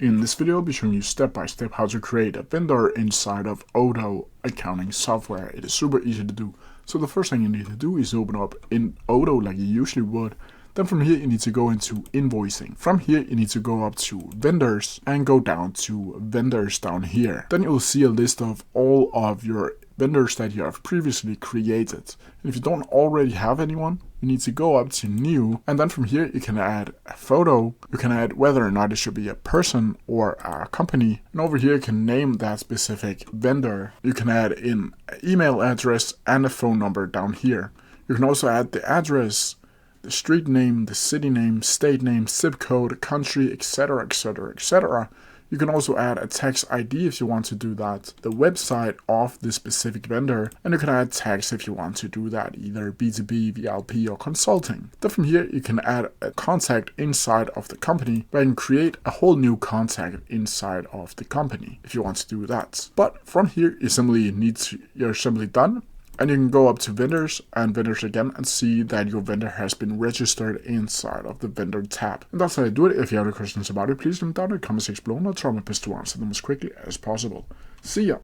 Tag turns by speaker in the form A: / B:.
A: In this video, I'll be showing you step by step how to create a vendor inside of Odoo Accounting Software. It is super easy to do. So the first thing you need to do is open up in Odoo like you usually would. Then from here, you need to go into invoicing. From here, you need to go up to vendors and go down to vendors down here. Then you'll see a list of all of your vendors that you have previously created. And if you don't already have anyone, you need to go up to new, and then from here you can add a photo. You can add whether or not it should be a person or a company, and over here you can name that specific vendor. You can add in an email address and a phone number down here. You can also add the address, the street name, the city name, state name, zip code, country, etc, etc, etc. You can also add a tax ID if you want to do that, the website of this specific vendor, and you can add tags if you want to do that, either B2B, VLP, or consulting. Then from here, you can add a contact inside of the company, where you can create a whole new contact inside of the company if you want to do that. But from here, you're simply done. And you can go up to vendors and vendors again and see that your vendor has been registered inside of the vendor tab. And that's how you do it. If you have any questions about it, please leave them down in the comment section below and I'll try my best to answer them as quickly as possible. See ya!